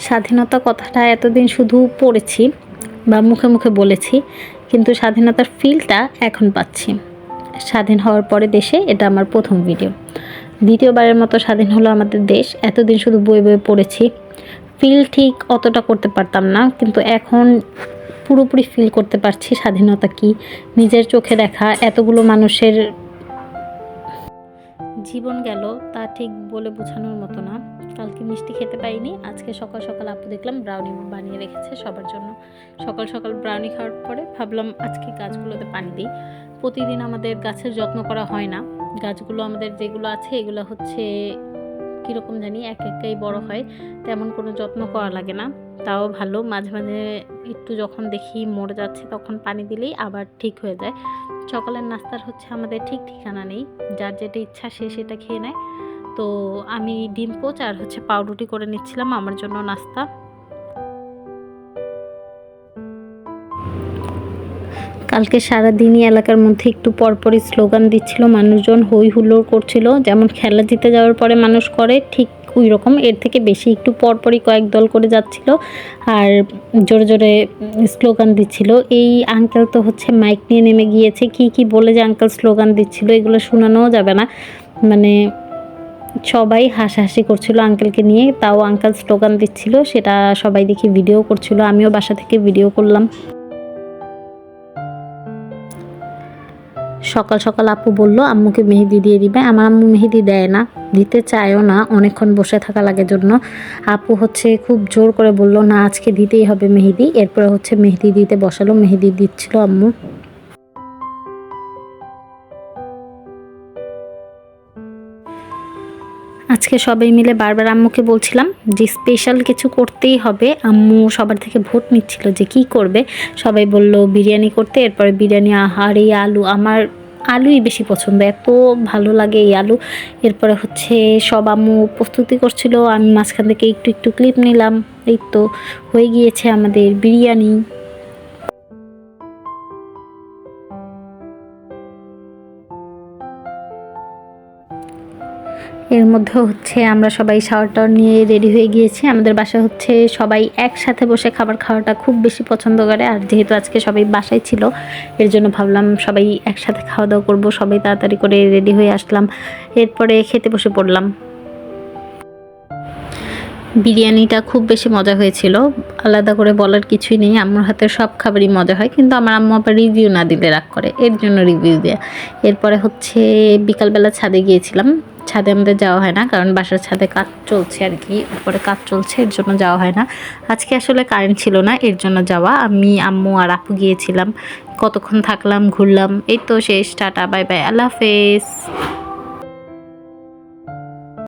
স্বাধীনতা কথাটা এতদিন শুধু পড়েছি বা মুখে মুখে বলেছি, কিন্তু স্বাধীনতার ফিলটা এখন পাচ্ছি। স্বাধীন হওয়ার পরে দেশে এটা আমার প্রথম ভিডিও। দ্বিতীয়বারের মতো স্বাধীন হলো আমাদের দেশ। এতদিন শুধু বই বই পড়েছি, ফিল ঠিক অতটা করতে পারতাম না, কিন্তু এখন পুরোপুরি ফিল করতে পারছি স্বাধীনতা কি। নিজের চোখে দেখা এতগুলো মানুষের জীবন গেল, তা ঠিক বলে বোঝানোর মতো না। কালকে মিষ্টি খেতে পাইনি, আজকে সকাল সকাল আপু দেখলাম ব্রাউনি বানিয়ে রেখেছে সবার জন্য। সকাল সকাল ব্রাউনি খাওয়ার পরে ভাবলাম আজকে গাছগুলোতে পানি দিই। প্রতিদিন আমাদের গাছের যত্ন করা হয় না। গাছগুলো আমাদের যেগুলো আছে এগুলো হচ্ছে কীরকম জানি এক একাই বড় হয়, তেমন কোনো যত্ন করা লাগে না। তাও ভালো, মাঝে মাঝে একটু যখন দেখি মরে যাচ্ছে তখন পানি দিলেই আবার ঠিক হয়ে যায়। সকালের নাস্তার হচ্ছে আমাদের ঠিক ঠিকানা নেই, যার যেটা ইচ্ছা সে সেটা খেয়ে নেয়। তো আমি ডিম পোচ আর হচ্ছে পাউরুটি করে নিচ্ছিলাম আমার জন্য নাস্তা। কালকে সারাদিনই এলাকার মধ্যে একটু পরপরই স্লোগান দিচ্ছিল, মানুষজন হই হুল্লোড় করছিল। যেমন খেলা জিতে যাওয়ার পরে মানুষ করে ঠিক ওই রকম, এর থেকে বেশি একটু পরপরই কয়েক দল করে যাচ্ছিল আর জোরে জোরে স্লোগান দিচ্ছিল। এই আঙ্কেল তো হচ্ছে মাইক নিয়ে নেমে গিয়েছে, কি কি বলে যে আঙ্কেল স্লোগান দিচ্ছিল এগুলো শোনানোও যাবে না। মানে সবাই হাসাহাসি করছিল আঙ্কেলকে নিয়ে, তাও আঙ্কেল স্লোগান দিচ্ছিল, সেটা সবাই দেখি ভিডিও করছিল, আমিও বাসা থেকে ভিডিও করলাম। সকাল সকাল আপু বলল আম্মুকে মেহেদি দিয়ে দিবে। আমার আম্মু মেহেদি দেয় না, দিতে চায়ও না, অনেকক্ষণ বসে থাকা লাগে জন্য। আপু হচ্ছে খুব জোর করে বলল না আজকে দিতেই হবে মেহেদি। এরপরে হচ্ছে মেহেদি দিতে বসালো, মেহেদি দিচ্ছিল আম্মু। আজকে সবাই মিলে বারবার আম্মুকে বলছিলাম যে স্পেশাল কিছু করতেই হবে। আম্মু সবার থেকে ভোট নিচ্ছিল যে কি করবে। সবাই বলল বিরিয়ানি করতে, এরপরে বিরিয়ানি। আর এই আলু, আমার আলুই বেশি পছন্দ, এত ভালো লাগে এই আলু। এরপরে হচ্ছে সব আম্মু প্রস্তুতি করছিল, আমি মাঝখান থেকে একটু একটু ক্লিপ নিলাম। এই তো হয়ে গিয়েছে আমাদের বিরিয়ানি। এর মধ্যে হচ্ছে আমরা সবাই শাওয়ার টাওয়ার নিয়ে রেডি হয়ে গিয়েছি। আমাদের বাসায় হচ্ছে সবাই একসাথে বসে খাবার খাওয়াটা খুব বেশি পছন্দ করে, আর যেহেতু আজকে সবাই বাসায় ছিল এর জন্য ভাবলাম সবাই একসাথে খাওয়া দাওয়া করবো। সবাই তাড়াতাড়ি করে রেডি হয়ে আসলাম, এরপরে খেতে বসে পড়লাম। বিরিয়ানিটা খুব বেশি মজা হয়েছিল, আলাদা করে বলার কিছুই নেই। আম্মুর হাতের সব খাবারই মজা হয়, কিন্তু আমার আম্মু আবার রিভিউ না দিলে রাগ করে, এর জন্য রিভিউ দেয়া। এরপরে হচ্ছে বিকালবেলা ছাদে গিয়েছিলাম। ছাদে আমাদের যাওয়া হয় না, কারণ বাসার ছাদে কাজ চলছে আর কি, উপরে কাজ চলছে, এর জন্য যাওয়া হয় না। আজকে আসলে কারেন্ট ছিল না, এর জন্য যাওয়া। আমি আম্মু আর আপু গিয়েছিলাম, কতক্ষণ থাকলাম, ঘুরলাম। এই তো শেষ, টাটা বাই বাই, আল্লাহ হাফেজ।